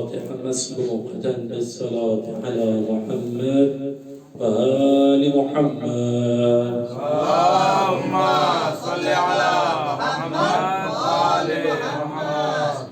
الفاتحة مسبوقة بالصلاة على محمد وآل محمد. اللهم صل على محمد وآل محمد.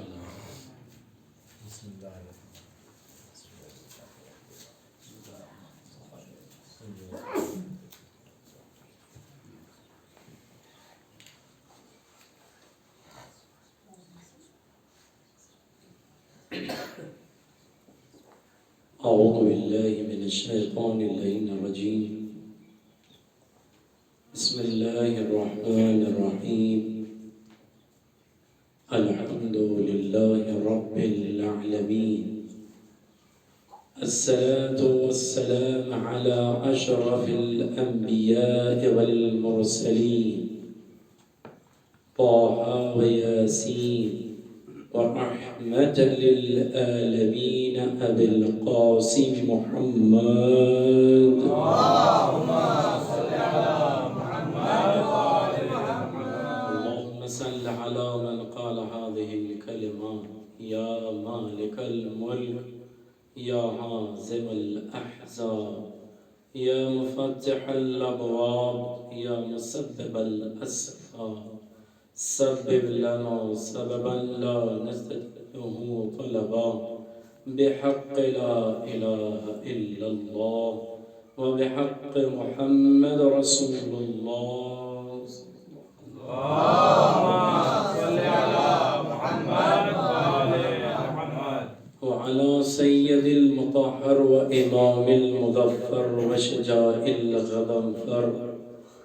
أعوذ بالله من الشيطان اللعين الرجيم. بسم الله الرحمن الرحيم. الحمد لله رب العالمين. الصلاة والسلام على أشرف الأنبياء والمرسلين طه وياسين ورحمة للعالمين أبي القاسم محمد. اللهم صل على محمد وآل محمد. اللهم صل على من قال هذه الكلمات. يا مالك الملك يا هازم الأحزاب يا مفتح الأبواب يا مسبب الأسباب سبب لنا سببا لا نستطيعه طلبا بحق لا إله إلا الله وبحق محمد رسول الله. اللهم صل على محمد وآل محمد. وعلى سيد المطهر وإمام المظفر وشجاع الغضنفر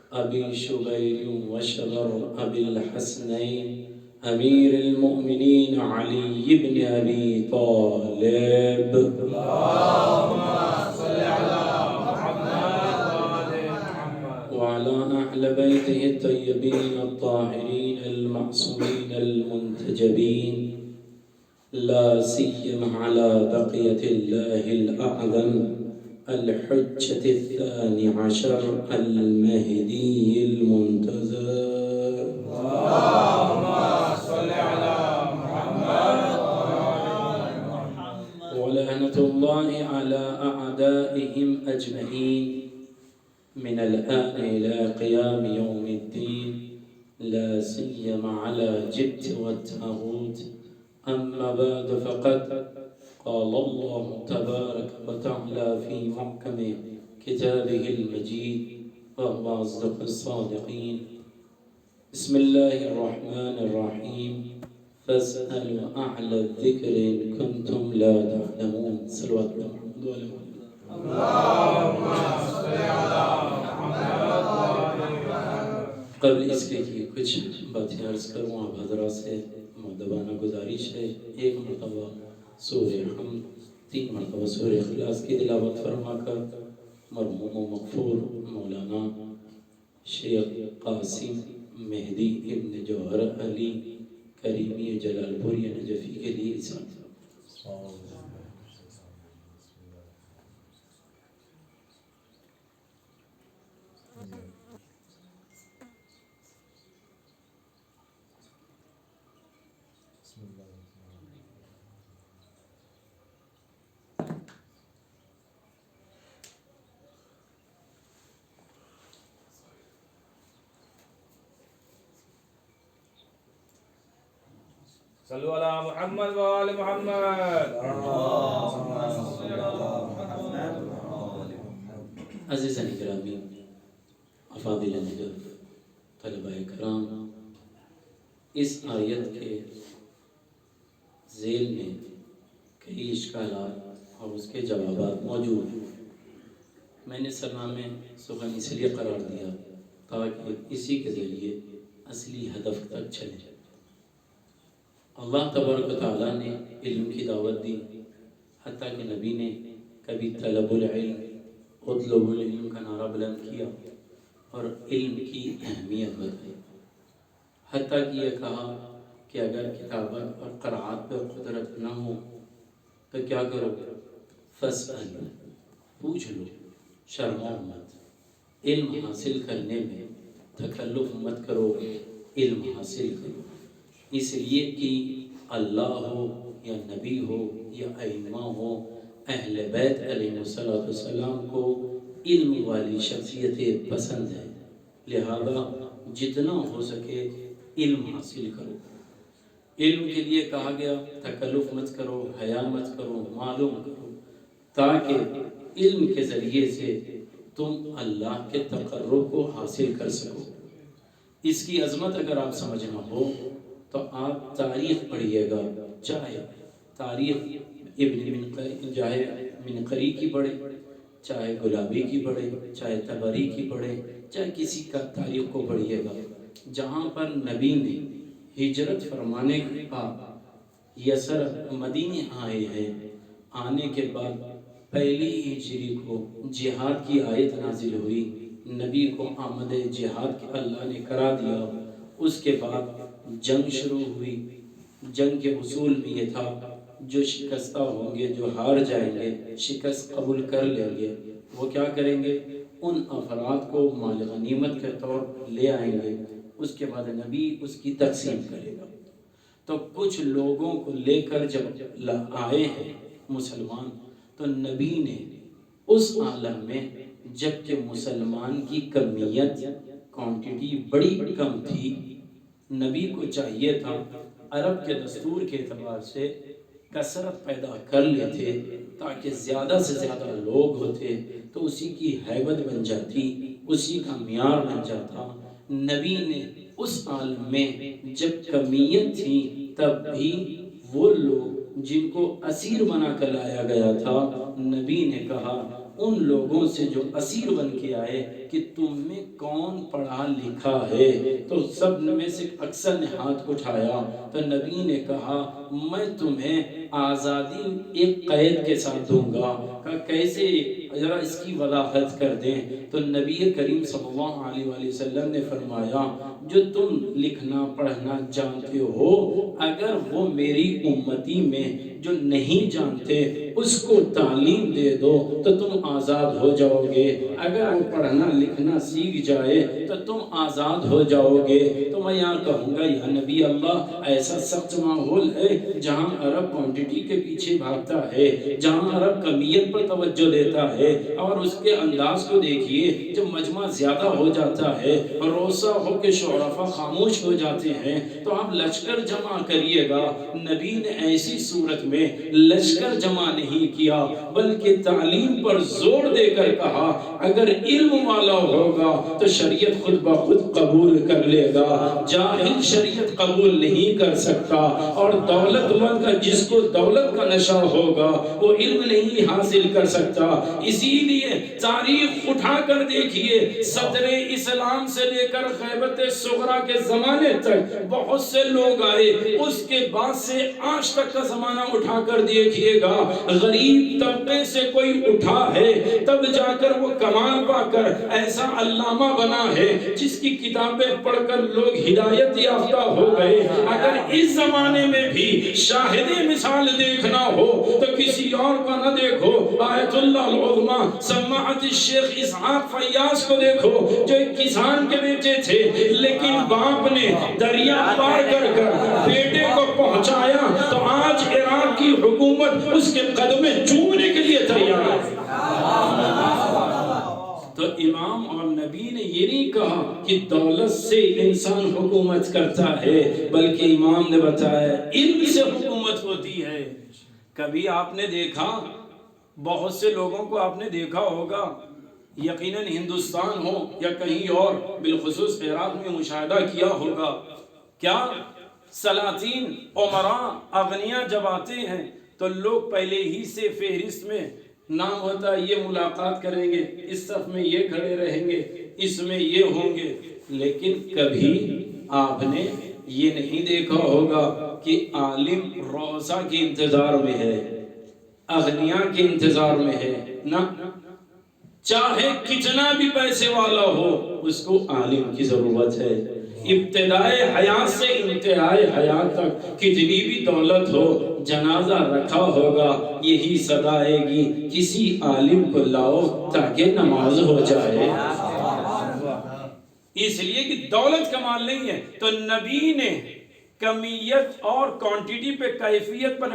أبي شبير وشبر أبي الحسنين أمير المؤمنين علي بن أبي طالب. اللهم صل على محمد وآل محمد. وعلى أهل بيته الطيبين الطاهرين المعصومين المنتجبين لا سيما على بقية الله الأعظم الحجة الثاني عشر المهدي المنتظر. اللهم صل على محمد وآل محمد. ولعنة الله على أعدائهم أجمعين من الآن إلى قيام يوم الدين لا سيما على جبت والتاغوت. أما بعد فقد قال الله تبارك وتعالى في محكم كتابه المجيد وهو أصدق الصادقين. بسم الله الرحمن الرحيم. فاسألوا أهل الذكر إن كنتم لا تعلمون. صلوات محمد وعلى محمد. اللهم صل على محمد وآل محمد. قبل اس کے کہ کچھ باتیں عرض کروں آپ حضرات سے مؤدبانہ گزارش ہے. ایک مرتبہ سورہ حمد 3 مرتبہ سورہ اخلاص کی تلاوت فرما کر مرحوم و مغفور مولانا شیخ قاسم مہدی ابن جوہر علی کریمی جلال پوری نجفی کے لیے اظہار. صلوا على محمد وآل محمد. عزیزان گرامی، افاضل نجف، طلبہ کرام، اس آیت کے ذیل میں کئی اشکالات اور اس کے جوابات موجود ہیں. میں نے سلام میں سخن اس لیے قرار دیا تاکہ اسی کے ذریعے اصلی ہدف تک چلے. اللہ تبارک و تعالیٰ نے علم کی دعوت دی، حتیٰ کہ نبی نے کبھی طلب العلم اطلب العلم کا نعرہ بلند کیا اور علم کی اہمیت بتائی. حتیٰ کہ یہ کہا کہ اگر کتابت اور قرآت پر قدرت نہ ہو تو کیا کرو؟ فاسألوا، پوچھ لو، شرمو مت. علم حاصل کرنے میں تکلف مت کرو، علم حاصل کرو. اس لیے کہ اللہ ہو یا نبی ہو یا ائمہ ہو، اہل بیت علیہ السلام کو علم والی شخصیتیں پسند ہیں، لہذا جتنا ہو سکے علم حاصل کرو۔ علم کے لیے کہا گیا تکلف مت کرو، حیا مت کرو، معلوم کرو، تاکہ علم کے ذریعے سے تم اللہ کے تقرب کو حاصل کر سکو۔ اس کی عظمت اگر آپ سمجھنا ہو تو آپ تاریخ پڑھیے گا، چاہے تاریخ ابن منقری کی پڑھے، چاہے گلابی کی پڑھے، چاہے طبری کی پڑھے، چاہے کسی کا تاریخ کو پڑھیے گا، جہاں پر نبی نے ہجرت فرمانے کے بعد یسر مدینے آئے ہیں، آنے کے بعد پہلی ہجری کو جہاد کی آیت نازل ہوئی، نبی کو آمد جہاد کے اللہ نے کرا دیا۔ اس کے بعد جنگ شروع ہوئی۔ جنگ کے اصول میں یہ تھا جو شکستہ ہوں گے، جو ہار جائیں گے، شکست قبول کر لیں گے، وہ کیا کریں گے؟ ان افراد کو مال غنیمت کے طور لے آئیں گے، اس کے بعد نبی اس کی تقسیم کرے گا۔ تو کچھ لوگوں کو لے کر جب آئے ہیں مسلمان، تو نبی نے اس عالم میں جبکہ مسلمان کی کمیت کوانٹٹی بڑی کم تھی، نبی کو چاہیے تھا عرب کے دستور کے اعتبار سے کثرت پیدا کر لیتے تاکہ زیادہ سے زیادہ لوگ ہوتے تو اسی کی ہیبت بن جاتی، اسی کا معیار بن جاتا۔ نبی نے اس عالم میں جب کمیت تھی تب بھی وہ لوگ جن کو اسیر بنا کر لایا گیا تھا، نبی نے کہا ان لوگوں سے جو اسیر بن کے آئے کہ تم میں کون پڑھا لکھا ہے، تو سب میں سے اکثر نے ہاتھ اٹھایا، تو نبی نے کہا میں تمہیں آزادی ایک قید کے ساتھ دوں گا۔ کہ کیسے؟ ذرا اس کی وضاحت کر دیں۔ تو نبی کریم صلی اللہ علیہ وآلہ وسلم نے فرمایا جو تم لکھنا پڑھنا جانتے ہو، اگر وہ میری امتی میں جو نہیں جانتے اس کو تعلیم دے دو تو تم آزاد ہو جاؤ گے، اگر وہ پڑھنا لکھنا سیکھ جائے تو تم آزاد ہو جاؤ گے۔ تو میں یہاں کہوں گا یا نبی اللہ، ایسا سخت ماحول ہے جہاں عرب کوانٹٹی کے پیچھے بھاگتا ہے، جہاں عرب کمیت پر توجہ دیتا ہے، اور اس کے انداز کو دیکھیے جب مجمع زیادہ ہو جاتا ہے اور روسا ہو کے شعرفا خاموش ہو جاتے ہیں تو آپ لشکر جمع کریے گا۔ نبی نے ایسی صورت میں لشکر جمع نہیں کیا بلکہ تعلیم پر زور دے کر کہا اگر علم والا ہوگا تو شریعت خود بخود قبول کر لے گا، جاہل شریعت قبول نہیں کر سکتا، اور دولت مند کا جس کو دولت کا نشہ ہوگا وہ علم نہیں حاصل کر سکتا۔ اسی لیے تاریخ اٹھا کر دیکھیے، صدر اسلام سے لے کر خیبت صغرا کے زمانے تک بہت سے لوگ آئے، اس کے بعد سے آج تک کا زمانہ اٹھا کر دیکھیے گا، غریب طبقے سے کوئی اٹھا ہے تب جا کر وہ کمال پا کر ایسا علامہ بنا ہے جس کی کتابیں پڑھ کر لوگ ہدایت یافتہ ہو گئے۔ اگر اس زمانے میں بھی شاہد مثال دیکھنا ہو تو کسی اور کا نہ دیکھو، آیت اللہ العظمیٰ سماعت الشیخ اسحاق فیاض کو دیکھو جو ایک کسان کے بیٹے تھے، لیکن باپ نے دریا پار کر کر بیٹے کو پہنچایا تو آج عراق کی حکومت اس کے قدمیں چومنے کے لیے تیار ہے۔ تو امام اور نبی نے یہ نہیں کہا کہ دولت سے انسان حکومت کرتا ہے، بلکہ امام نے بتایا علم سے حکومت ہوتی ہے۔ کبھی آپ نے دیکھا، بہت سے لوگوں کو آپ نے دیکھا ہوگا، یقیناً ہندوستان ہو یا کہیں اور، بالخصوص عراق میں مشاہدہ کیا ہوگا، کیا سلاطین امراء اغنیاء جب آتے ہیں تو لوگ پہلے ہی سے فہرست میں نام ہوتا ہے، یہ ملاقات کریں گے، اس صف میں یہ کھڑے رہیں گے، اس میں یہ ہوں گے، لیکن کبھی آپ نے یہ نہیں دیکھا ہوگا کہ عالم روزہ کے انتظار میں ہے، اغنیاء کے انتظار میں ہے، نہ، چاہے کتنا بھی پیسے والا ہو اس کو عالم کی ضرورت ہے۔ ابتدائے حیات سے انتہائی حیات تک کتنی بھی دولت ہو، جنازہ رکھا ہوگا یہی صدا آئے گی کسی عالم کو لاؤ تاکہ نماز ہو جائے۔ اس لیے کہ دولت کا مال نہیں ہے۔ تو نبی نے کمیت اور کوانٹٹی پہ کیفیت پر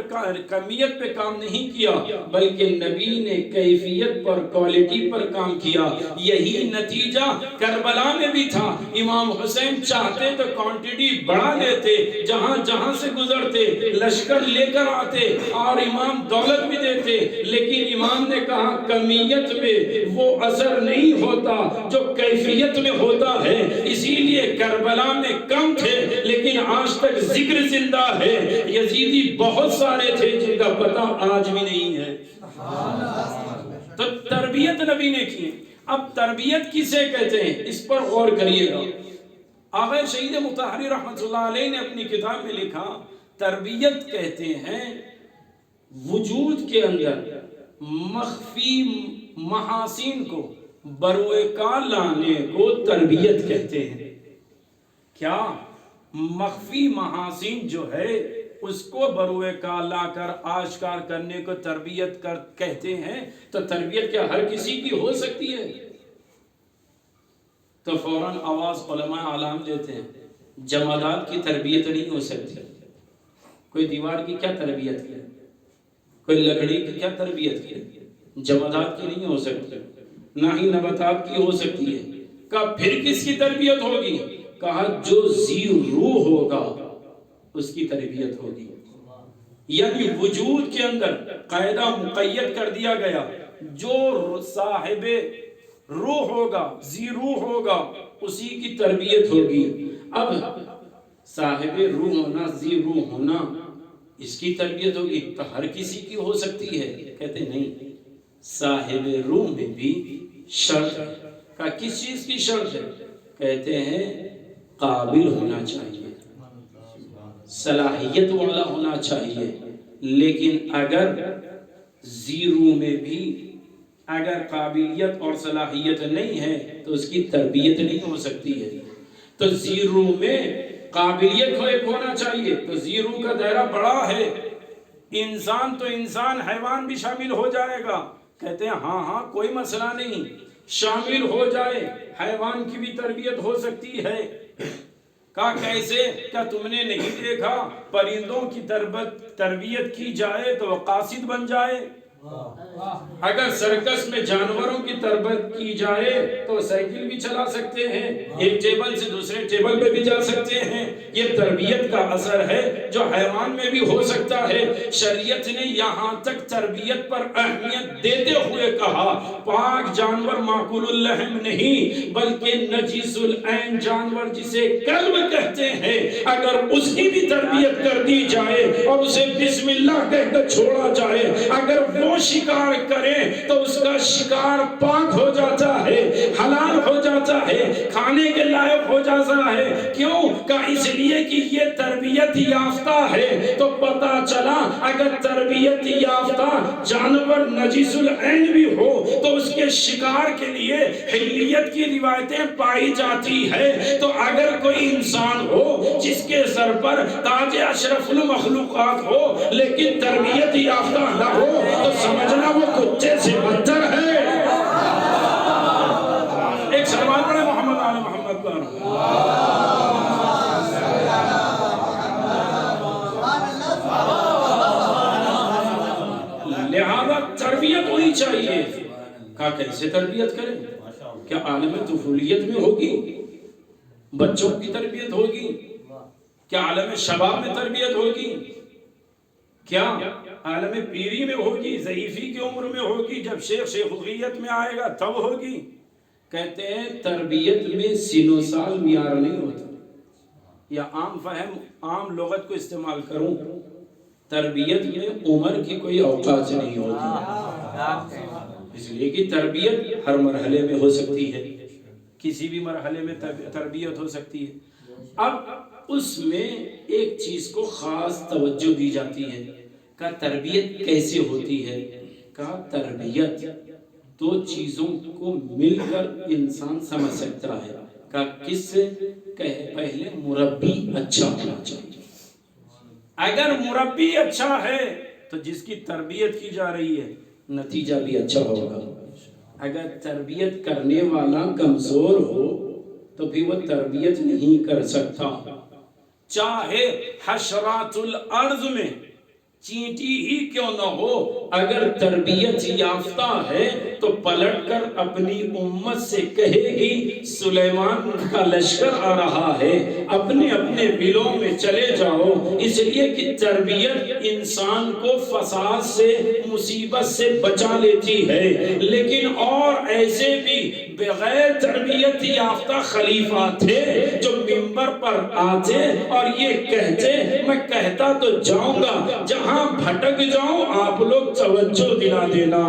کمیت پہ کام نہیں کیا، بلکہ نبی نے کیفیت پر کوالٹی پر کام کیا۔ یہی نتیجہ کربلا میں بھی تھا۔ امام حسین چاہتے تو کوانٹٹی بڑھا لیتے، جہاں جہاں سے گزرتے لشکر لے کر آتے اور امام دولت بھی دیتے، لیکن امام نے کہا کمیت میں وہ اثر نہیں ہوتا جو کیفیت میں ہوتا ہے، اسی لیے کربلا میں کم تھے لیکن آج تک ذکر زندہ ہے۔ یزیدی بہت سارے تھے جن کا پتہ آج بھی نہیں ہے۔ تو تربیت نبی نے کی۔ اب تربیت کسے کہتے ہیں اس پر غور کریے گا۔ آغا شہید مطہری رحمت اللہ علیہ نے اپنی کتاب میں لکھا تربیت کہتے ہیں وجود کے اندر مخفی محاسن کو بروئے کار لانے کو تربیت کہتے ہیں۔ کیا مخفی محاسن جو ہے اس کو بروئے کار لا کر آشکار کرنے کو تربیت کہتے ہیں؟ تو تربیت کیا ہر کسی کی ہو سکتی ہے؟ تو فوراً آواز علماء عالم دیتے ہیں جمادات کی تربیت نہیں ہو سکتی۔ کوئی دیوار کی کیا تربیت کی، کوئی لکڑی کی کیا تربیت کی، جمادات کی نہیں ہو سکتی، نہ ہی نباتات کی ہو سکتی ہے۔ کہا پھر کس کی تربیت ہوگی؟ کہا جو ذی روح ہوگا اس کی تربیت ہوگی۔ یعنی وجود کے اندر قاعدہ مقید کر دیا گیا، جو صاحب روح ہوگا، ذی روح ہوگا، اسی کی تربیت ہوگی۔ اب صاحب روح ہونا، ذی روح ہونا، اس کی تربیت ہوگی تو ہر کسی کی ہو سکتی ہے؟ کہتے نہیں، صاحب روح میں بھی شرط ہے۔ کہ کس چیز کی شرط ہے؟ کہتے ہیں قابل ہونا چاہیے، صلاحیت والا ہونا چاہیے۔ لیکن اگر ذی روح میں بھی اگر قابلیت اور صلاحیت نہیں ہے تو اس کی تربیت نہیں ہو سکتی ہے۔ تو ذی روح میں قابلیت ہونا چاہیے، تو ذی روح کا دائرہ بڑا ہے، انسان تو انسان، حیوان بھی شامل ہو جائے گا۔ کہتے ہیں ہاں کوئی مسئلہ نہیں، شامل ہو جائے، حیوان کی بھی تربیت ہو سکتی ہے۔ کہا کیسے؟ کیا تم نے نہیں دیکھا پرندوں کی تربیت کی جائے تو وہ قاصد بن جائے؟ اگر سرکس میں جانوروں کی تربیت کی جائے تو سائیکل بھی چلا سکتے ہیں، ایک ٹیبل سے دوسرے ٹیبل پہ بھی جا سکتے ہیں۔ یہ تربیت کا اثر ہے جو حیوان میں بھی ہو سکتا ہے۔ شریعت نے یہاں تک تربیت پر اہمیت دیتے ہوئے کہا پاک جانور معقول اللحم نہیں بلکہ نجیس العین جانور جسے کلب کہتے ہیں، اگر اس کی بھی تربیت کر دی جائے اور اسے بسم اللہ کہہ کر چھوڑا جائے، اگر وہ شکار کرے تو اس کا شکار پاک ہو جاتا ہے، حلال ہو جاتا ہے، کھانے کے لائق ہو جاتا ہے۔ کیوں؟ کہ اس لیے کہ یہ تربیت یافتہ ہے۔ تو پتہ چلا اگر تربیت یافتہ جانور نجیس العین بھی ہو تو اس کے شکار کے لیے حلیت کی روایتیں پائی جاتی ہے۔ تو اگر کوئی انسان ہو جس کے سر پر تاج اشرف المخلوقات ہو لیکن تربیت یافتہ نہ ہو تو سمجھنا وہ کتے سے بدتر ہے۔ ایک سلمان پڑھے محمد آل محمد پر۔ لہذا تربیت ہوئی چاہیے۔ کہا کیسے تربیت کریں؟ کیا عالم طفولیت میں ہوگی؟ بچوں کی تربیت ہوگی؟ کیا عالم شباب میں تربیت ہوگی؟ کیا عالم پیری میں ہوگی؟ ضعیفی کی عمر میں ہوگی؟ جب شیخوخیت میں آئے گا تب ہوگی؟ کہتے ہیں تربیت میں سن و سال معیار نہیں ہوتا، یا عام فہم عام لغت کو استعمال کروں، تربیت میں عمر کی کوئی اوقات نہیں ہوتی۔ اس لیے کہ تربیت ہر مرحلے میں ہو سکتی ہے، کسی بھی مرحلے میں تربیت ہو سکتی ہے۔ اب اس میں ایک چیز کو خاص توجہ دی جاتی ہے کہ تربیت کیسے ہوتی ہے۔ کہ تربیت دو چیزوں کو مل کر انسان سمجھ سکتا ہے۔ کہ کس سے؟ کہ پہلے مربی اچھا ہونا چاہیے۔ اگر مربی اچھا ہے تو جس کی تربیت کی جا رہی ہے نتیجہ بھی اچھا ہوگا۔ اگر تربیت کرنے والا کمزور ہو تو بھی وہ تربیت نہیں کر سکتا۔ چاہے حشرات الارض میں چینٹی ہی کیوں نہ ہو، اگر تربیت یافتہ ہے تو پلٹ کر اپنی امت سے کہے گی سلیمان کا لشکر آ رہا ہے، اپنے اپنے بلوں میں چلے جاؤ۔ اس لیے کہ تربیت انسان کو فساد سے، مصیبت سے بچا لیتی ہے۔ لیکن اور ایسے بھی بغیر تربیت یافتہ خلیفہ تھے جو منبر پر آتے اور یہ کہتے، میں کہتا تو جاؤں گا، جہاں بھٹک جاؤں آپ لوگ توجہ دلا دینا۔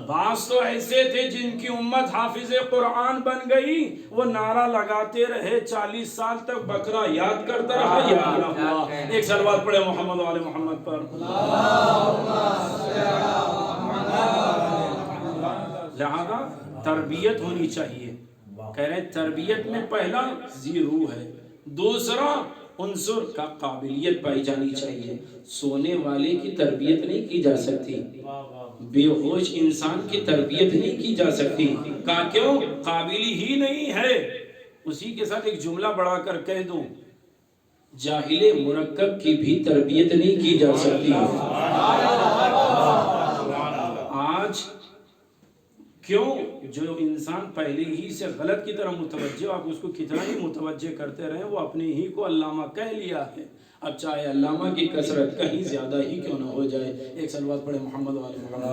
بعض تو ایسے تھے جن کی امت حافظ قرآن بن گئی، وہ نعرہ لگاتے رہے 40 سال تک، بکرا یاد کرتا رہا یا اللہ۔ ایک صلوات پڑھے محمد و آل محمد پر۔ لہذا تربیت ہونی چاہیے۔ کہہ رہے تربیت میں پہلا زیرو ہے، دوسرا عنصر کا قابلیت پائی جانی چاہیے۔ سونے والے کی تربیت نہیں کی جا سکتی، بے ہوش انسان کی تربیت نہیں کی جا سکتی۔ کہا کیوں؟ قابل ہی نہیں ہے۔ اسی کے ساتھ ایک جملہ بڑھا کر کہہ دوں، جاہل مرکب کی بھی تربیت نہیں کی جا سکتی۔ آج کیوں جو انسان پہلے ہی سے غلط کی طرح متوجہ، آپ اس کو کتنا ہی متوجہ کرتے رہیں، وہ اپنے ہی کو علامہ کہہ لیا ہے۔ اب چاہے علامہ کی کثرت کہیں زیادہ ہی کیوں نہ ہو جائے، ایک صلوات پڑھے محمد و آل محمد۔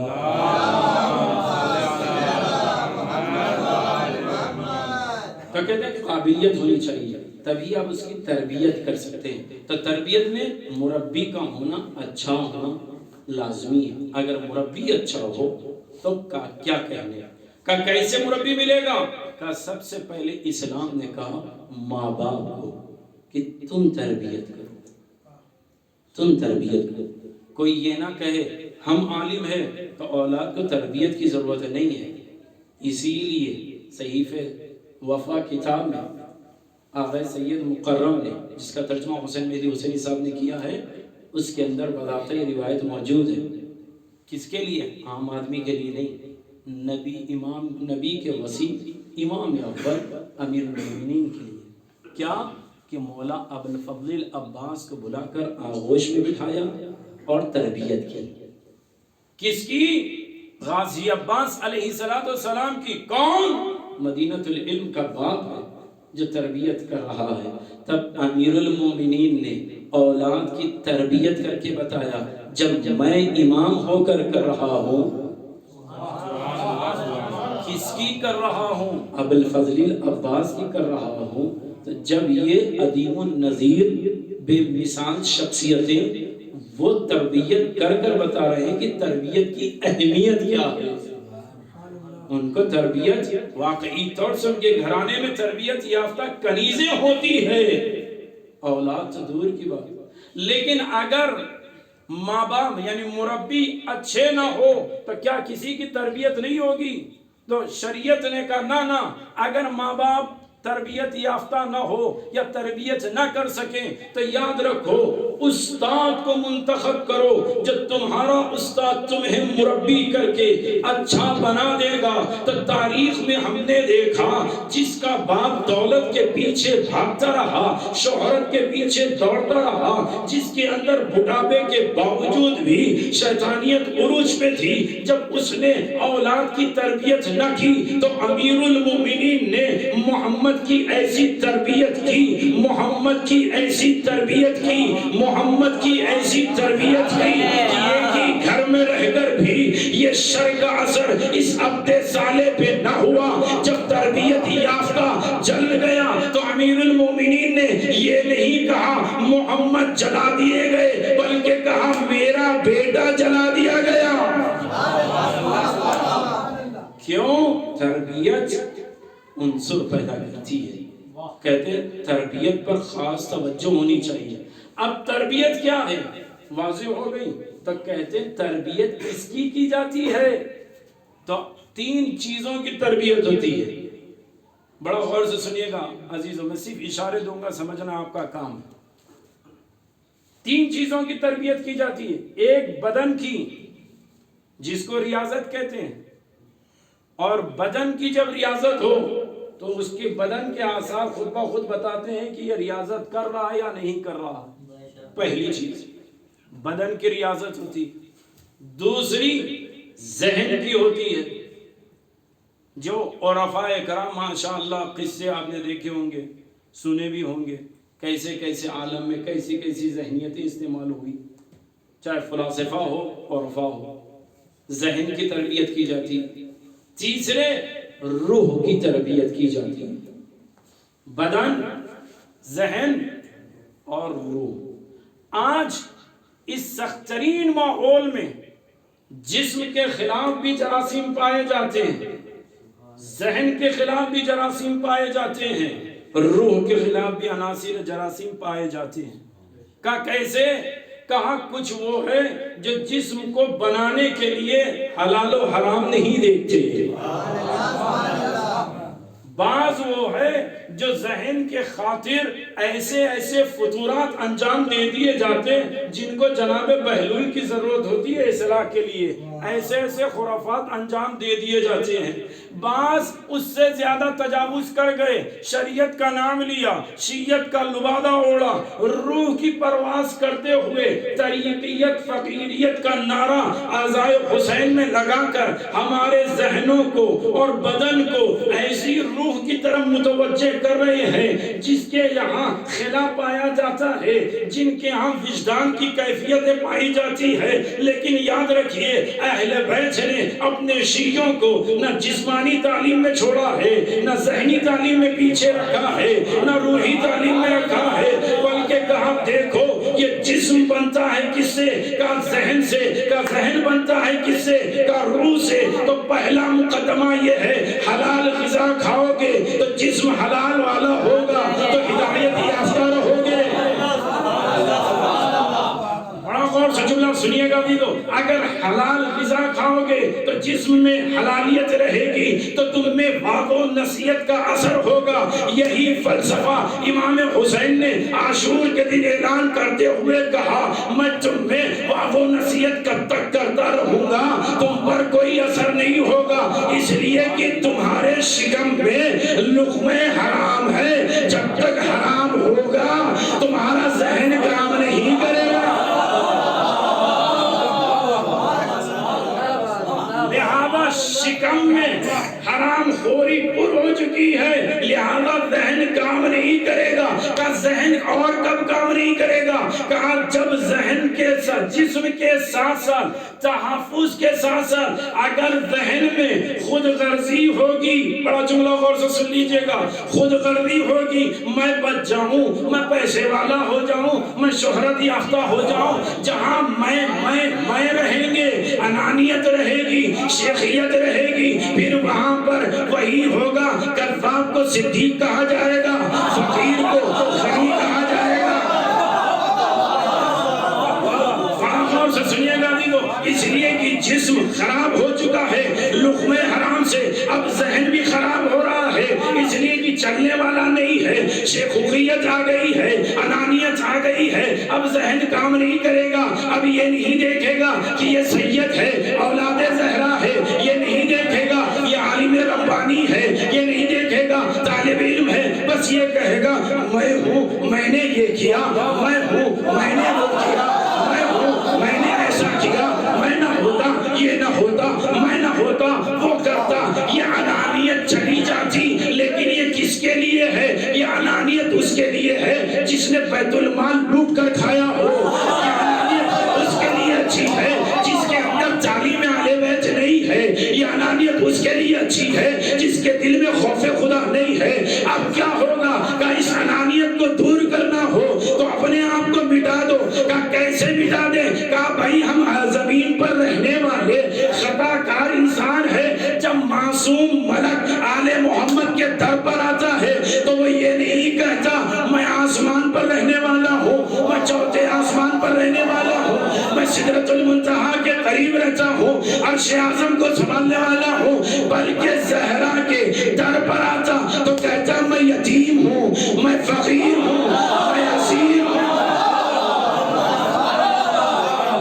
تو کہتے ہیں کہ قابلیت ہونی چاہیے، تبھی آپ اس کی تربیت کر سکتے ہیں۔ تو تربیت میں مربی کا ہونا، اچھا ہونا لازمی ہے۔ اگر مربی اچھا ہو تو کیا کہنے، کہ کیسے مربی ملے گا؟ کہ سب سے پہلے اسلام نے کہا ماں باپ کو کہ تم تربیت کرو، تم تربیت کرو۔ کوئی یہ نہ کہے ہم عالم ہیں تو اولاد کو تربیت کی ضرورت نہیں ہے۔ اسی لیے صحیفہ وفا کتاب میں آغا سید مکرم نے، جس کا ترجمہ حسین مہدی حسینی صاحب نے کیا ہے، اس کے اندر باضابطہ یہ روایت موجود ہے۔ کس کے لیے؟ عام آدمی کے لیے نہیں، نبی امام، نبی کے وصی امام اول امیر المومنین کے لیے۔ کیا کہ مولا ابو الفضل العباس کو بلا کر آغوش میں بٹھایا اور تربیت کی۔ کس کی؟ غازی عباس علیہ السلام کی۔ کون؟ مدینہ العلم کا باپ ہے جو تربیت کر رہا ہے۔ تب امیر المومنین نے اولاد کی تربیت کر کے بتایا، جب میں امام ہو کر رہا ہوں، کس کی کر رہا ہوں؟ ابو الفضل العباس کی کر رہا ہوں، تو جب یہ عدیم النظیر بے مثال شخصیتیں وہ تربیت کر بتا رہے ہیں کہ تربیت کی اہمیت کیا ہے، ان کو تربیت واقعی طور سے ان کے گھرانے میں تربیت یافتہ کنیزیں ہوتی ہے، اولاد تو دور کی بات۔ لیکن اگر ماں باپ یعنی مربی اچھے نہ ہو تو کیا کسی کی تربیت نہیں ہوگی؟ تو شریعت نے کہا نہ، اگر ماں باپ تربیت یافتہ نہ ہو یا تربیت نہ کر سکیں تو یاد رکھو استاد کو منتخب کرو، جب تمہارا استاد تمہیں مربی کر کے اچھا بنا دے گا تو تاریخ میں ہم نے دیکھا جس کا باپ دولت کے پیچھے بھاگتا رہا، شہرت کے پیچھے دوڑتا رہا، جس کے اندر بڑھاپے کے باوجود بھی شیطانیت عروج پہ تھی، جب اس نے اولاد کی تربیت نہ کی تو امیر المومنین نے محمد کی ایسی تربیت کی، محمد کی ایسی تربیت کی، محمد کی ایسی تربیت کی کہ گھر میں رہ کر بھی یہ شر کا اثر اس عبد صالح پہ نہ ہوا۔ جب تربیت یافتہ جل گیا تو امیر المومنین نے یہ نہیں کہا محمد جلا دیے گئے، بلکہ کہا میرا بیٹا جلا دیا گیا۔ کیوں؟ تربیت عنصر پیدا کرتی ہے۔ کہتے ہیں تربیت پر خاص توجہ ہونی چاہیے۔ اب تربیت کیا ہے واضح ہو گئی، تو کہتے ہیں تربیت کس کی جاتی ہے؟ تو 3 چیزوں کی تربیت ہوتی ہے۔ بڑا غور سے سنیے گا عزیزوں، میں صرف اشارے دوں گا، سمجھنا آپ کا کام ہے۔ 3 چیزوں کی تربیت کی جاتی ہے۔ ایک بدن کی، جس کو ریاضت کہتے ہیں، اور بدن کی جب ریاضت ہو تو اس کے بدن کے آثار خود بخود بتاتے ہیں کہ یہ ریاضت کر رہا ہے یا نہیں کر رہا. پہلی چیز بدن کی ریاضت ہوتی. دوسری ذہن کی ہوتی ہے. جو عرفاء کرام ماشاءاللہ قصے آپ نے دیکھے ہوں گے, سنے بھی ہوں گے, کیسے کیسے عالم میں کیسی کیسی ذہنیتیں استعمال ہوئی, چاہے فلاسفہ ہو عرفاء ہو, ذہن کی تربیت کی جاتی. تیسرے روح کی تربیت کی جاتی. بدن, ذہن اور روح. آج اس سخت ترین ماحول میں جسم کے خلاف بھی جراثیم پائے جاتے ہیں, ذہن کے خلاف بھی جراثیم پائے جاتے ہیں, روح کے خلاف بھی عناصر جراثیم پائے جاتے ہیں. کہا کیسے؟ کہا کچھ وہ ہے جو جسم کو بنانے کے لیے حلال و حرام نہیں دیکھتے, بعض وہ ہے جو ذہن کے خاطر ایسے ایسے فطورات انجام دے دیے جاتے جن کو جناب بہلول کی ضرورت ہوتی ہے اصلاح کے لیے, ایسے ایسے خرافات انجام دے دیے جاتے ہیں. بعض اس سے زیادہ تجاوز کر گئے, شریعت کا نام لیا, شیعت کا لبادہ اوڑا, روح کی پرواز کرتے ہوئے طریقیت فقیریت کا نعرہ اعضائے حسین میں لگا کر ہمارے ذہنوں کو اور بدن کو ایسی روح کی طرف متوجہ کر رہے ہیں جس کے یہاں خلا پایا جاتا ہے, جن کے یہاں وجدان کی کیفیتیں پائی جاتی ہے. لیکن یاد رکھیے اہل بیت نے اپنے شیعوں کو نہ جسمانی تعلیم میں چھوڑا ہے, نہ ذہنی تعلیم میں پیچھے رکھا ہے, نہ روحی تعلیم میں رکھا ہے, بلکہ کہا دیکھو یہ جسم بنتا ہے کس سے؟ کہا ذہن سے. کہا ذہن بنتا ہے کس سے؟ کہا روح سے. تو پہلا مقدمہ یہ ہے حلال غذا کھاؤ گے تو جسم حلال والا ہوگا تو ہدایت یافتہ رہو گے. بڑا غور سے جملہ سنیے گا بھی تو, اگر حلال غذا کھاؤ گے تو جسم میں حلالیت رہے گی تو تم میں واو و نصیحت کا اثر ہوگا. یہی فلسفہ امام حسین نے عاشور کے دن اعلان کرتے ہوئے کہا میں تم میں واو و نصیحت کب تک کرتا رہوں گا, تم پر کوئی اثر نہیں ہوگا, اس لیے کہ تمہارے شکم میں لقمہ حرام ہے. جب تک حرام ہوگا تمہارا ذہن کام نہیں کرے گا. لہذا شکم میں حرام خوری پر ہو چکی ہے, لہذا ذہن کام نہیں کرے گا. کہا ذہن اور کب کام نہیں کرے گا؟ کہا جب ذہن کے ساتھ جسم کے ساتھ ساتھ تحفظ کے ساتھ ساتھ اگر ذہن میں خود غرضی ہوگی, بڑا جملہ غور سے سن لیجئے گا, خود غرضی ہوگی, میں بچ جاؤں, میں پیسے والا ہو جاؤں, میں شہرت یافتہ ہو جاؤں, جہاں میں رہیں گے, انانیت رہے گی, شیخیت رہے گی, پھر وہاں پر وہی ہوگا. کذاب کو صدیق کہا جائے گا, فقیر کو غنی کہا جائے گا. غور سے سنیے گا دیکھو, اس لیے کہ جسم خراب ہو چکا ہے لقمہ حرام سے, اب ذہن بھی خراب ہو رہا ہے, اس لیے کہ چلنے والا نہیں ہے, شیخوخیت آ گئی ہے, انانیت آ گئی ہے, اب ذہن کام نہیں کرے گا. اب یہ نہیں دیکھے گا کہ یہ سید ہے, اولاد زہرا ہے, یہ نہیں دیکھے گا یہ عالم ربانی ہے, یہ نہیں دیکھے گا طالب علم ہے, بس یہ کہے گا میں ہوں, میں نے یہ کیا, میں ہوں, میں نے وہ کیا, میں ہوں, میں نے ایسا کیا, میں نہ ہوتا یہ نہ ہوتا, میں نہ ہوتا وہ کرتا. یہ انانیت چلی جاتی, لیکن یہ کس کے لیے ہے؟ یہ انانیت اس کے لیے ہے جس نے بیت المال لوٹ کر کھایا ہو. یہ انانیت اس کے لیے اچھی ہے جس کے اندر تعلیم اہل بیت نہیں ہے. یہ انانیت اس کے لیے اچھی ہے جس کے دل میں خوف خدا نہیں ہے. اب کیا ہوگا کہ اس انانیت کو دور کرنا ہو تو اپنے آپ کو مٹا دو. کہ کیسے مٹا دیں؟ کہا بھائی ہم زمین پر رہنے والے خطا کار انسان ہے. جب معصوم ملک آل محمد کے در پر آتا ہے تو وہ یہ نہیں کہتا میں آسمان پر رہنے والا ہوں, میں چوتھے آسمان پر رہنے والا ہوں, میں سدرۃ المنتہا کے قریب رہتا ہوں, عرش اعظم کو سنبھالنے والا ہوں, بلکہ زہرا کے در پر آتا تو کہتا میں یتیم ہوں, میں فقیر ہوں, میں اسیر ہوں.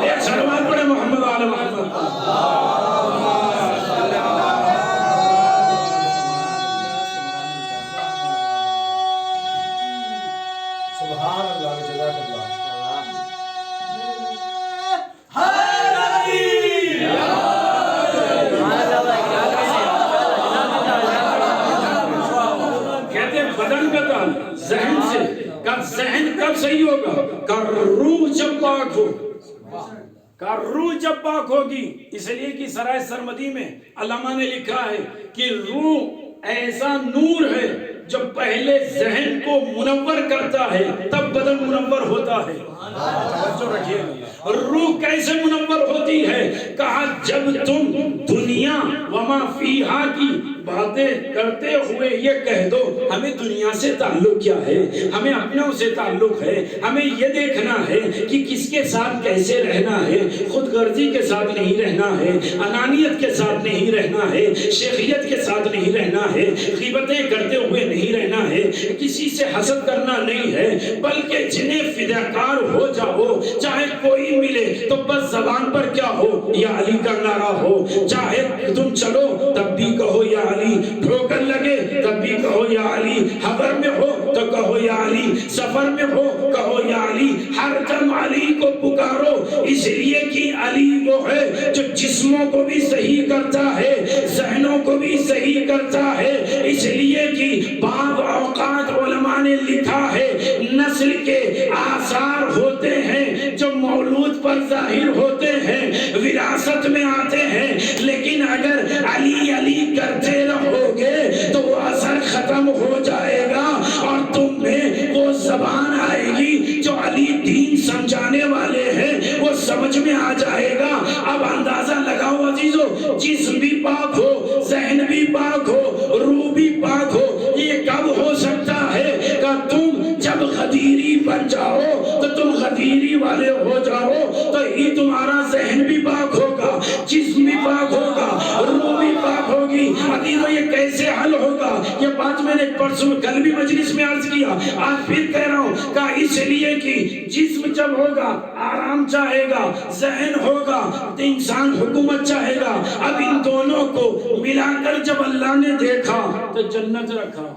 ایک سلوات پڑھے محمد آل محمد. سبحان اللہ جزاک اللہ کہتے ہیں بدن کا تعلق ذہن سے، کہ ذہن کب صحیح ہوگا؟ کہ روح جب پاک ہو، کہ روح جب پاک ہوگی. اس لیے کہ سرائے سرمدی میں علامہ نے لکھا ہے کہ روح ایسا نور ہے جو پہلے ذہن کو منور کرتا ہے تب بدن منور ہوتا ہے. توجہ رکھیے. روح کیسے منور ہوتی ہے؟ کہا جب تم دنیا وما فیہا کی باتیں کرتے ہوئے یہ کہہ دو ہمیں دنیا سے تعلق کیا ہے، ہمیں اپنوں سے تعلق ہے، ہمیں یہ دیکھنا ہے کہ کس کے ساتھ کیسے رہنا ہے، خود غرضی کے ساتھ نہیں رہنا ہے، انانیت کے ساتھ نہیں رہنا ہے، شیخیت کے ساتھ نہیں رہنا ہے، غیبتیں کرتے ہوئے نہیں رہنا ہے، کسی سے حسد کرنا نہیں ہے، بلکہ جنہیں فداکار ہو جاؤ، چاہے کوئی ملے تو بس زبان پر کیا ہو، یا علی کا نعرہ ہو، چاہے تم چلو تب بھی کہو یا علی، ٹھوکر لگے تب بھی کہو یا علی، حضر میں ہو تو کہو یا علی، سفر میں ہو کہو یا علی، ہر دم علی کو پکارو. اس لیے کہ علی وہ ہے جو جسموں کو بھی صحیح کرتا ہے، ذہنوں کو بھی صحیح کرتا ہے. اس لیے کہ بعض اوقات علماء نے لکھا ہے نسل کے آثار ہوتے ہیں جو مولود پر ظاہر ہوتے ہیں، وراثت میں آتے ہیں، لیکن اگر علی علی کرتے رہو گے تو وہ اثر ختم ہو جائے گا اور تم میں وہ زبان آئے گی جو علی دین سمجھانے والے ہیں وہ سمجھ میں آ جائے گا. اب اندازہ لگاؤ عزیزو، جسم بھی پاک ہو، ذہن بھی پاک ہو، روح بھی پاک ہو، یہ کب ہو سکتا ہے؟ کہ تم جب غدیری بن جاؤ تو تم غدیری والے ہو جاؤ تو ہی تمہارا ذہن بھی پاک ہوگا، جسم بھی پاک ہوگا، روح بھی پاک ہوگی. عزیزو یہ کیسے حل ہوگا؟ یہ بات میں نے پرسوں کل بھی مجلس میں عرض کیا، آج پھر کہہ رہا ہوں کہ اس لیے کہ جسم جب ہوگا آرام چاہے گا، ذہن ہوگا تو انسان حکومت چاہے گا. اب ان دونوں کو ملا کر جب اللہ نے دیکھا تو جنت رکھا.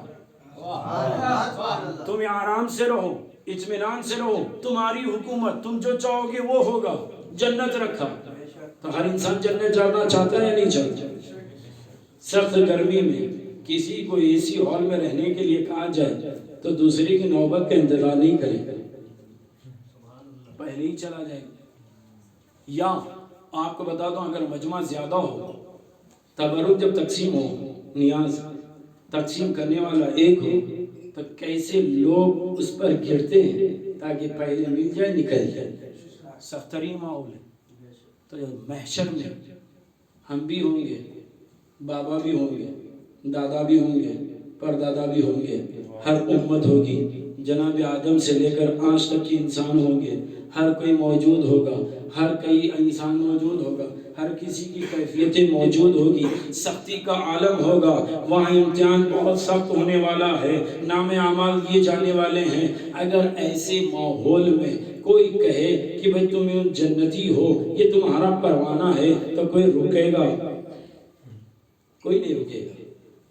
تم آرام سے رہو، اطمینان سے رہو، تمہاری حکومت، تم جو چاہو گے وہ ہوگا. جنت رکھا. تو ہر انسان جنت جانا چاہتا ہے یا نہیں چاہتا؟ سخت گرمی میں کسی کو اے سی ہال میں رہنے کے لیے کہا جائے تو دوسری کی نوبت کا انتظار نہیں کرے، پہلے ہی چلا جائے گا. یا آپ کو بتا دوں اگر مجمع زیادہ ہو، تبرک جب تقسیم ہو، نیاز تقسیم کرنے والا ایک ہو تو کیسے لوگ اس پر گرتے ہیں تاکہ پہلے مل جائے نکل جائے. سخت ترین ماحول ہے. تو محشر میں ہم بھی ہوں گے، بابا بھی ہوں گے، دادا بھی ہوں گے، پردادا بھی ہوں گے، ہر امت ہوگی، جناب آدم سے لے کر آج تک کے انسان ہوں گے، ہر کوئی موجود ہوگا، ہر کوئی انسان موجود ہوگا، ہر کسی کی کیفیتیں موجود ہوگی. سختی کا عالم ہوگا، وہاں امتحان بہت سخت ہونے والا ہے، نام اعمال دیے جانے والے ہیں. اگر ایسے ماحول میں کوئی کہے کہ بھئی تم جنتی ہو، یہ تمہارا پروانہ ہے، تو کوئی رکے گا؟ کوئی نہیں رکے گا.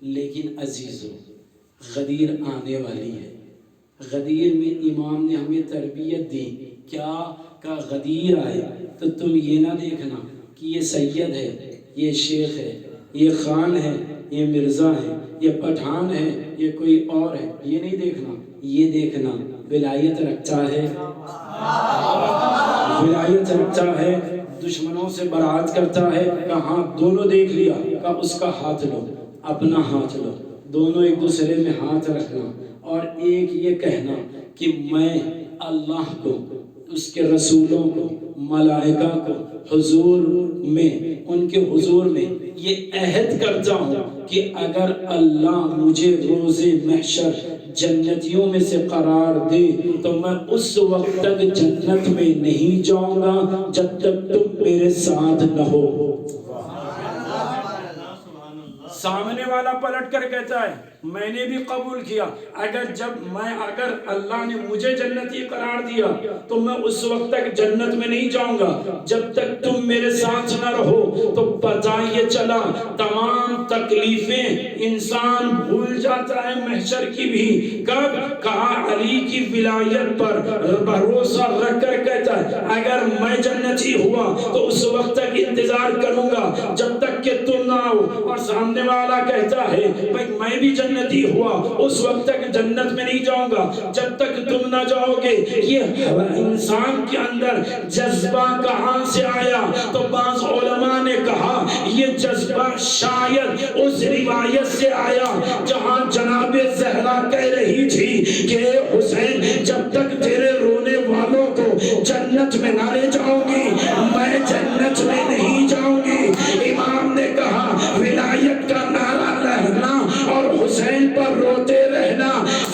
لیکن عزیزو غدیر آنے والی ہے. غدیر میں امام نے ہمیں تربیت دی کیا؟ کہ غدیر آئے تو تم یہ نہ دیکھنا کہ یہ سید ہے، یہ شیخ ہے، یہ خان ہے، یہ مرزا ہے، یہ پٹھان ہے، یہ کوئی اور ہے. یہ نہیں دیکھنا، یہ دیکھنا ولایت رکھتا ہے، ولایت رکھتا ہے، دشمنوں سے برات کرتا ہے. کہاں دونوں دیکھ لیا کہ اس کا ہاتھ لو، اپنا ہاتھ لو، دونوں ایک دوسرے میں ہاتھ رکھنا اور ایک یہ کہنا کہ میں اللہ کو، اس کے رسولوں کو، ملائکہ کو حضور میں، ان کے حضور میں یہ عہد کرتا ہوں کہ اگر اللہ مجھے روز محشر جنتیوں میں سے قرار دے تو میں اس وقت تک جنت میں نہیں جاؤں گا جب تک تم میرے ساتھ نہ ہو. سامنے والا پلٹ کر کہتا ہے میں نے بھی قبول کیا. اگر اللہ نے مجھے جنتی قرار دیا تو میں اس وقت تک جنت میں نہیں جاؤں گا جب تک تم میرے ساتھ نہ رہو. تو پتہ یہ چلا تمام تکلیفیں انسان بھول جاتا ہے محشر کی بھی. کب کہا علی کی ولایت پر بھروسہ رکھ کر کہتا ہے اگر میں جنتی ہوا تو اس وقت تک انتظار کروں گا جب تک کہ تم نہ آؤ. اور سامنے والا کہتا ہے بھائی میں بھی جنتی ہوا اس وقت تک جنت میں نہیں جاؤں گا جب تک تم نہ جاؤ گے. یہ انسان کے اندر جذبہ کہاں سے آیا؟ تو بعض علماء نے کہا یہ جذبہ شاید اس روایت سے آیا جہاں جناب زہرا کہہ رہی تھی کہ حسین جب تک تیرے رونے والوں کو جنت میں نہ لے جاؤں گی میں جنت میں نہیں جاؤں گی. امام نے کہا ولایت کا نعرہ لہنا اور حسین پر روتے رہنا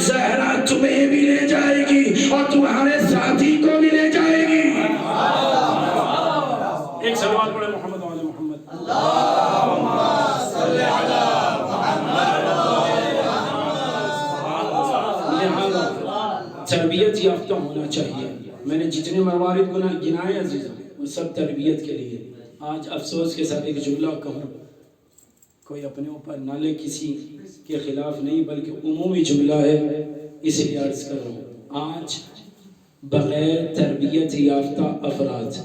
زہرا تمہیں بھی لے جائے گی اور تمہارے ساتھی کو بھی لے جائے گی. ایک صلوات پڑھے محمد و آل محمد. اللہم صلی علی محمد تربیت یافتہ ہونا چاہیے. میں نے جتنے موارد گنائے عزیزوں وہ سب تربیت کے لیے. آج افسوس کے ساتھ ایک جملہ کہوں کوئی اپنے اوپر نہ لے کسی کے خلاف نہیں بلکہ عمومی جملہ ہے اس لیے عرض کر رہا ہوں. آج بغیر تربیت یافتہ افراد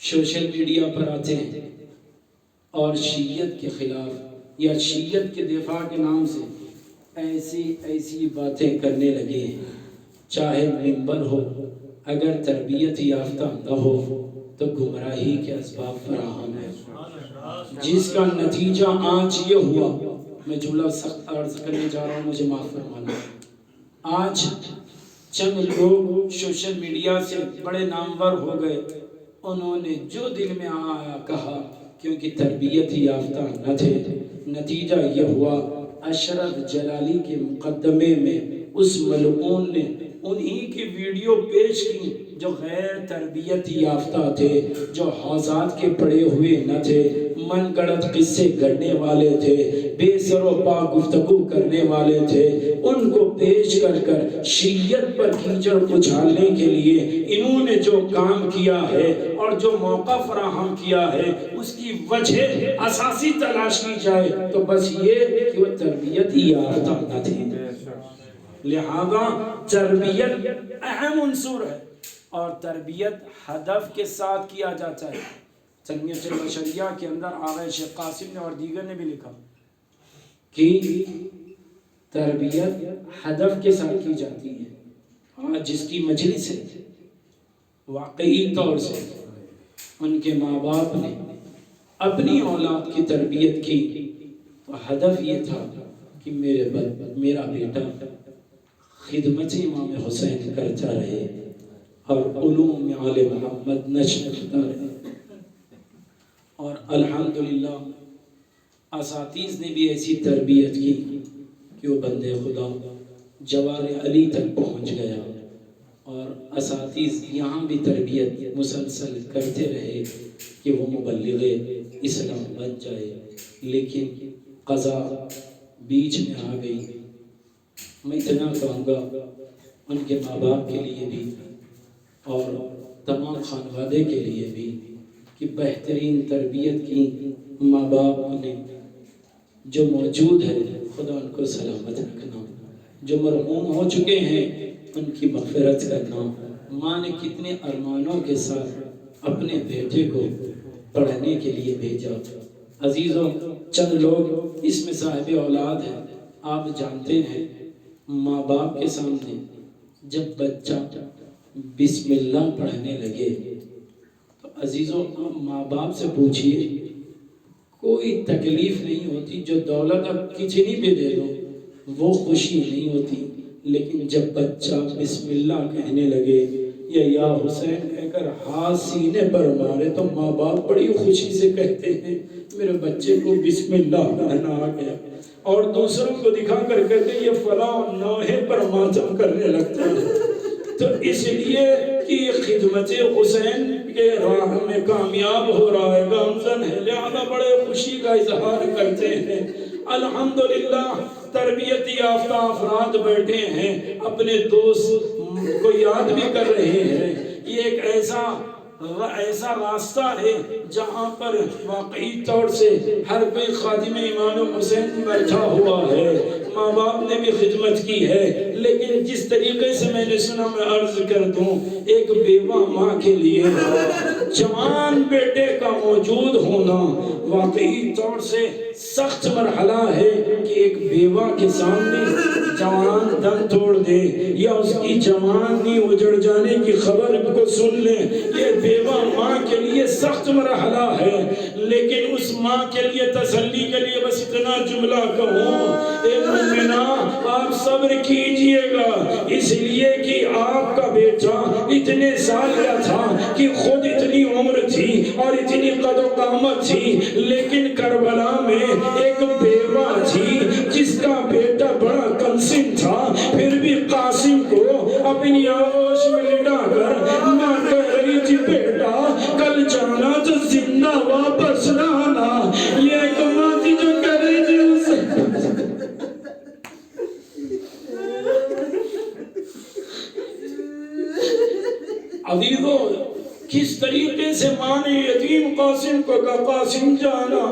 سوشل میڈیا پر آتے ہیں اور شیعت کے خلاف یا شیعت کے دفاع کے نام سے ایسی باتیں کرنے لگے ہیں. چاہے منبر ہو اگر تربیت یافتہ نہ ہو تو گمراہی کے اسباب فراہم ہے جس کا نتیجہ آج یہ ہوا. میں جملہ سخت عرض کرنے جا رہا ہوں مجھے معاف فرمانا. آج چند لوگ سوشل میڈیا سے بڑے نامور ہو گئے. انہوں نے جو دل میں آیا کہا کیونکہ تربیت یافتہ نہ تھے. نتیجہ یہ ہوا اشرف جلالی کے مقدمے میں اس ملعون نے انہی کی ویڈیو پیش کی جو غیر تربیت یافتہ تھے جو حوزات کے پڑے ہوئے نہ تھے من گڑت قصے گڑنے والے تھے بے سر و پا گفتگو کرنے والے تھے. ان کو پیش کر شیعت پر کیچڑ اچھالنے کے لیے انہوں نے جو کام کیا ہے اور جو موقع فراہم کیا ہے اس کی وجہ اساسی تلاش کی جائے تو بس یہ کہ وہ تربیت یافتہ نہ تھی. لہذا تربیت اہم عنصر ہے اور تربیت ہدف کے ساتھ کیا جاتا ہے. تنمیۃ البشریہ کے اندر آغا شیخ قاسم نے اور دیگر نے بھی لکھا کہ تربیت ہدف کے ساتھ کی جاتی ہے. جس کی مجلس ہے واقعی طور سے ان کے ماں باپ نے اپنی اولاد کی تربیت کی تو ہدف یہ تھا کہ میرا بیٹا خدمت امام حسین کرتا رہے اور علوم آل محمد نشر کرتا رہے. اور الحمدللہ اساتذہ نے بھی ایسی تربیت کی کہ وہ بندے خدا جوار علی تک پہنچ گیا اور اساتذہ یہاں بھی تربیت مسلسل کرتے رہے کہ وہ مبلغ اسلام بن جائے. لیکن قضا بیچ میں آ گئی. میں اتنا کہوں گا ان کے ماں باپ کے لیے بھی اور تمام خانوادے کے لیے بھی کہ بہترین تربیت کی ماں باپ نے جو موجود ہے خدا ان کو سلامت رکھنا. جو مرحوم ہو چکے ہیں ان کی مغفرت کرنا. ماں نے کتنے ارمانوں کے ساتھ اپنے بیٹے کو پڑھنے کے لیے بھیجا. عزیزوں چند لوگ اس میں صاحب اولاد ہیں. آپ جانتے ہیں ماں باپ کے سامنے جب بچہ بسم اللہ پڑھنے لگے تو عزیزوں ماں باپ سے پوچھئے کوئی تکلیف نہیں ہوتی. جو دولت اب کچنی پہ دے دو وہ خوشی نہیں ہوتی. لیکن جب بچہ بسم اللہ کہنے لگے یا حسین کہہ کر ہاتھ سینے پر مارے تو ماں باپ بڑی خوشی سے کہتے ہیں میرے بچے کو بسم اللہ کہنا آ گیا. اور دوسروں کو دکھا کر کہتے ہیں یہ فلاں نوحے پر ماتم کرنے لگتا ہے. تو اس لیے کہ خدمت حسین کے راہ میں کامیاب ہو رہا ہے، گامزن ہے، لہذا بڑے خوشی کا اظہار کرتے ہیں. الحمدللہ تربیت یافتہ افراد بیٹھے ہیں، اپنے دوست کو یاد بھی کر رہے ہیں۔ یہ ایک ایسا راستہ ہے جہاں پر واقعی طور سے ہر کوئی خادم امام حسین بیٹھا ہوا ہے، ماں باپ نے بھی خدمت کی ہے، لیکن جس طریقے سے میں نے سنا میں عرض کر دوں، ایک بیوہ ماں کے لیے جوان بیٹے کا موجود ہونا واقعی طور سے سخت مرحلہ ہے کہ ایک بیوہ کے سامنے جوان دم توڑ دے یا اس کی جوانی اجڑ جانے کی خبر کو سن لے، یہ بیوہ ماں کے لیے سخت مرحلہ ہے۔ لیکن اس ماں کے لیے تسلی کے لیے بس اتنا جملہ کہوں، اے مومنہ آپ صبر کیجئے گا، اس لیے کہ آپ کا بیٹا اتنے سال کا تھا کہ خود اتنی عمر تھی اور اتنی قد و قامت تھی، لیکن کربلا میں ایک بیوہ تھی جس کا بیٹا بڑا کمسن تھا، پھر بھی قاسم کو اپنی آغوش میں لٹا کر ماں کہہ رہی تھی بیٹا کل جانا تو زندہ واپس نہ آنا۔ یہ ایک ماں تھی جو کہہ رہی تھی اسے عزیزو کس طریقے سے ماں نے یتیم قاسم کو کہا قاسم جانا۔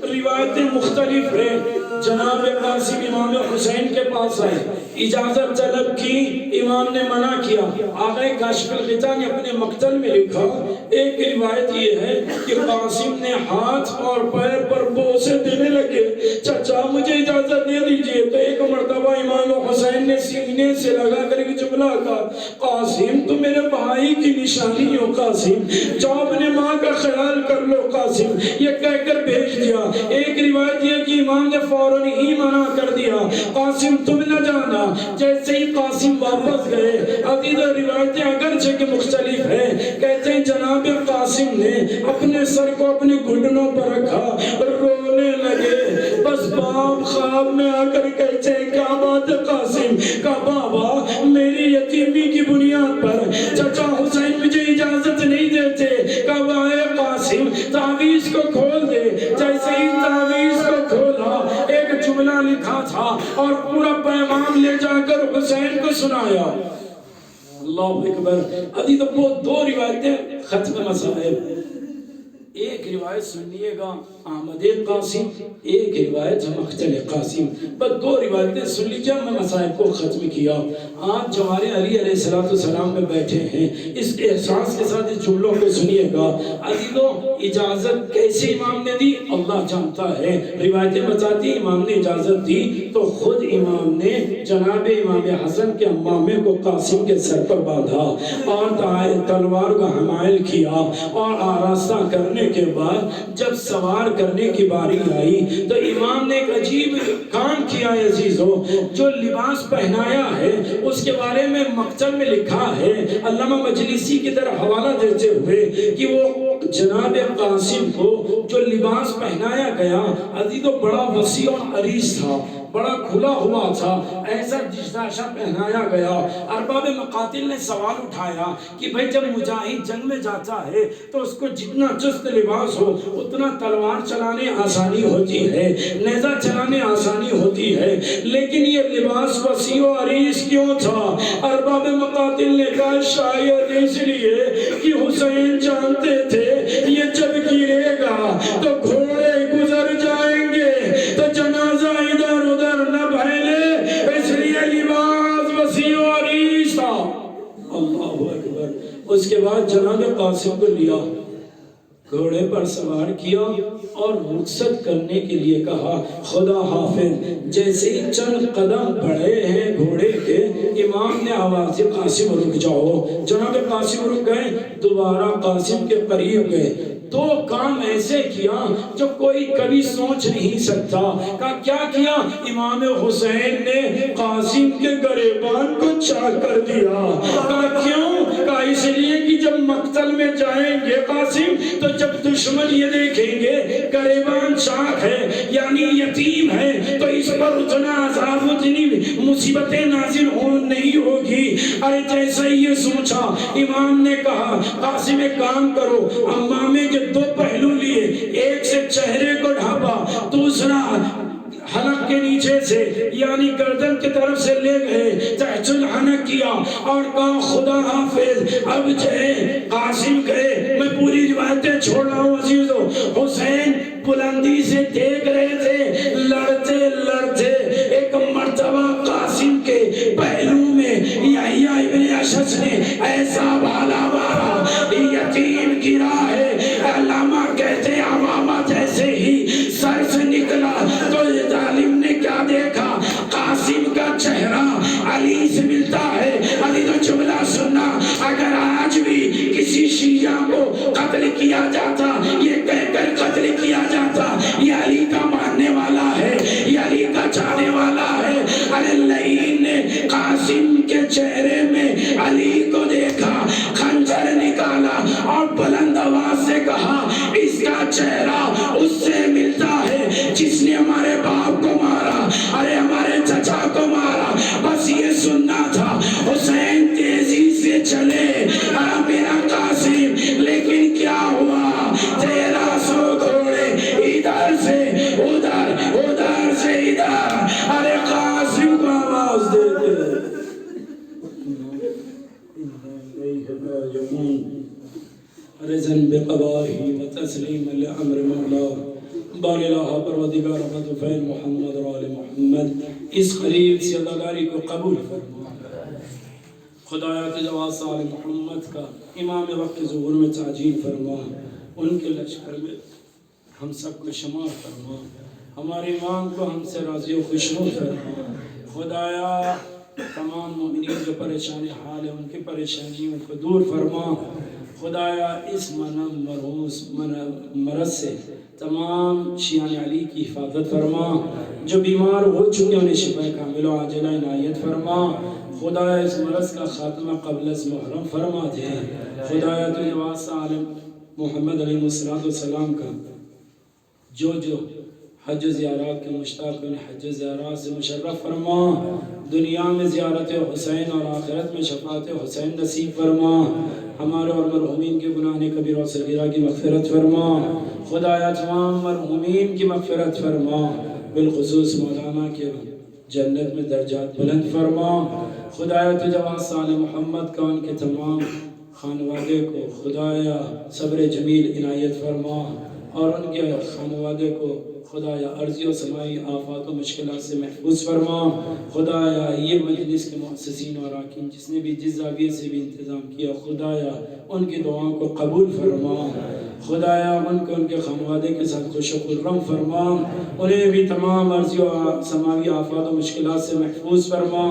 روایتیں مختلف ہیں، جناب قاسم امام حسین کے پاس آئے، اجازت طلب کی، امام نے منع کیا۔ آقا کاشف الغطا نے اپنے مقتل میں لکھا، ایک روایت یہ ہے کہ قاسم نے ہاتھ اور پیر پر بوسے دینے لگے، چچا مجھے اجازت دے دیجئے۔ تو ایک مرتبہ امام حسین نے سینے سے لگا کر ایک جملہ کہا، قاسم تو میرے بھائی کی نشانی ہو قاسم، جاؤ اپنے ماں کا خیال کر لو قاسم، یہ کہہ کر بھیج دیا۔ ایک روایت یہ کہ امام نے فوراً ہی منع کر دیا، قاسم تم نہ جانا۔ جیسے ہی قاسم واپس گئے، عزیز روایتیں اگرچہ کہ مختلف ہیں، کہتے ہیں جناب قاسم نے اپنے سر کو اپنے گھٹنوں پر رکھا، رونے لگے۔ بس باپ خواب میں آ کر کہتے ہیں کیا بات ہے قاسم؟ کہا بابا میری یتیمی کی بنیاد پر چچا حسین مجھے اجازت نہیں دیتے۔ کہا اے قاسم تعویذ کو کھول دے۔ جیسے ہی تعویذ کو کھولا، ایک جملہ لکھا تھا اور پورا پیغام لے جا کر حسین کو سنایا۔ اللہ اکبر۔ ابھی تو وہ دو روایتیں ختم مصائب، ایک روایت سنیے گا احمد قاسم، ایک روایت مقتل قاسم، بس دو روایتیں سن لیجیے۔ میں مصائب کو ختم کیا۔ آج جو ہمارے علی علیہ السلام میں بیٹھے ہیں، اس احساس کے ساتھ اس جملوں کو سنیے گا۔ عزیزو اجازت کیسے امام نے دی اللہ جانتا ہے، روایتیں بتاتی امام نے اجازت دی تو خود امام نے جناب امام حسن کے امامے کو قاسم کے سر پر باندھا اور تلوار کا حمائل کیا، اور آراستہ کرنے کے بعد جب سوار کرنے کی باری آئی تو امام نے ایک عجیب کام کیا ہے عزیزو۔ جو لباس پہنایا ہے اس کے بارے میں مقتل میں لکھا ہے، علامہ مجلسی کی طرف حوالہ دیتے ہوئے کہ وہ جناب قاسم کو جو لباس پہنایا گیا عزیزو بڑا وسیع اور عریض تھا، بڑا کھلا ہوا تھا، ایسا جشداشہ پہنایا گیا۔ ارباب مقاتل نے سوال اٹھایا کہ بھئی جب مجاہد جنگ میں جاتا ہے تو اس کو جتنا چست لباس ہو اتنا تلوار چلانے آسانی ہوتی ہے، نیزہ چلانے آسانی ہوتی ہے، لیکن یہ لباس وسیع و عریض کیوں تھا؟ ارباب مقاتل نے کہا شاید اس لیے کہ حسین جانتے تھے یہ جب گرے گا تو گھوڑے گزر جائیں گے تو جنازہ ادھر ادھر نہ پھیلے، اس لیے لباس وسیع و عریض تھا۔ اللہ اکبر۔ اس کے بعد جناب قاسم کو لیا، گھوڑے پر سوار کیا اور رخصت کرنے کے لیے کہا خدا حافظ۔ جیسے ہی چند قدم بڑھے ہیں گھوڑے کے، امام نے آواز دی قاسم رک جاؤ۔ جناب قاسم رک گئے، دوبارہ قاسم کے قریب گئے، دو کام ایسے کیا جو کوئی کبھی سوچ نہیں سکتا۔ کہا کیا کیا؟ امام حسین نے قاسم کے گریبان کو چاک کر دیا۔ کہا کیوں؟ کہا اس لیے کہ جب مقتل میں جائیں گے قاسم تو جب دشمن یہ دیکھیں گے گریبان چاک ہے یعنی یتیم ہے تو اس پر اتنا عذاب اتنی مصیبتیں نازل نہیں ہوگی۔ ارے جیسے یہ سوچا امام نے کہا قاسم ایک کام کرو، امامے کے دو پہلو لیے، ایک سے چہرے کو ڈھانپا، دوسرا حلق پیچھے سے یعنی گردن کی طرف سے لے گئے، تحت الحنک کیا اور کہا خدا حافظ. اب جائے قاسم گئے. میں پوری روایتیں چھوڑ رہا ہوں عزیزو. حسین بلندی سے دیکھ رہے تھے، لڑتے لڑتے ایک مرتبہ قاسم کے پہلو میں یحییٰ ابن اشعث نے ایسا بالا مارا، یتیم گرا ہے. علامہ کہتے ہیں عمامہ جیسے ہی سر سے نکلا تو ظالم نے کیا دیکھا؟ قاسم کا چہرہ علی سے ملتا ہے. علی تو جملہ سننا، اگر آج بھی کسی شیعہ کو قتل کیا جاتا، یہ کہہ کر قتل کیا جاتا یہ علی کا ماننے والا ہے، یہ علی کا چاہنے والا ہے. ارے لعین نے قاسم کے چہرے میں علی کو دیکھا، خنجر نکالا اور بلند آواز سے کہا اس کا چہرہ اس سے ملتا ہے جس نے ہمارے باپ کو مارا، ارے ہمارے چچا کو مارا. بس یہ سننا تھا. حسین تیزی سے چلے، میرا قاسم، لیکن کیا ہوا؟ 1300 گھوڑے ادھر سے ادھر، ادھر سے ادھر. ارے قاسم کو آواز دے دے. رضن بقضائه وتسلیم لامر مولا. بار الہ پروردگار رحمت فیل محمد اور آل محمد اس قریب سے عزاداری کو قبول فرما. خدایا تجھے واسطہ آل محمد کا امام وقت ظہور میں تعجیل فرما، ان کے لشکر میں ہم سب کو شمار فرما، ہمارے امام کو ہم سے راضی و خوشنود فرما. خدایا تمام مومنین جو پریشان حال ہے ان کی پریشانیوں کو دور فرما. خدایا اس مرحوس مرض سے تمام شیعان علی کی حفاظت فرما. جو بیمار ہو چکے انہیں شفا کامل و عاجلہ عنایت فرما. خدایا اس مرض کا خاتمہ قبل از محرم فرما دے. خدایا تجھے واسطہ عالم محمد علیہ السلام کا جو حج و زیارات کے مشتاق انہیں حج و زیارات سے مشرف فرما. دنیا میں زیارت حسین اور آخرت میں شفاعت حسین نصیب فرما. ہمارے اور مرحومین کے گناہ کبیرہ و صغیرہ کی مغفرت فرما. خدایا تمام مرحومین کی مغفرت فرما، بالخصوص مولانا کے جنت میں درجات بلند فرما. خدایا تجھے واسطہ آل محمد کا ان کے تمام خانوادے کو خدایا صبر جمیل عنایت فرما، اور ان کے خانوادے کو خدایا عرضی و سمائی آفات و مشکلات سے محفوظ فرما. خدایا یہ مجلس کے مؤسسین و اراکین جس نے بھی جس زاویے سے بھی انتظام کیا، خدایا ان کی دعاؤں کو قبول فرما. خدایا ان کو ان کے خانوادے کے ساتھ خوش و خرم فرما. انہیں بھی تمام عرضی و سماوی آفات و مشکلات سے محفوظ فرما.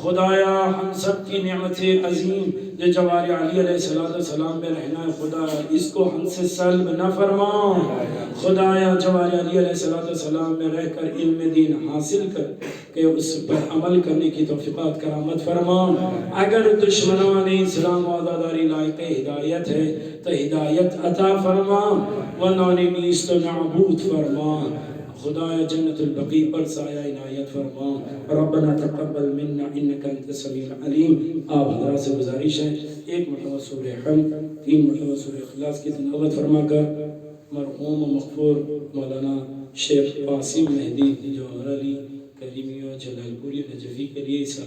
خدایا ہم سب کی نعمت عظیم جو جوار علی علیہ السلام میں رہنا ہے، خدایا اس کو ہم سے سلب نہ فرما. خدایا جوار علی علیہ السلام میں رہ کر علم دین حاصل کر کہ اس پر عمل کرنے کی توفیقات کرامت فرما. اگر دشمنان اسلام و عزاداری لائق ہدایت ہے تو ہدایت عطا فرما، ورنہ نیست و نعبود فرما. خدایا جنت البقیع پر سایہ عنایت فرما. ربنا تقبل منا انک انت السمیع العلیم. آپ حضرات سے گزارش ہے ایک مرتبہ سورہ حمد، 3 مرتبہ سورہ اخلاص کی تلاوت فرما کر مرحوم و مغفور مولانا شیخ قاسم مہدی جوہر علی کریمی و جلال پوری نجفی کے لیے اس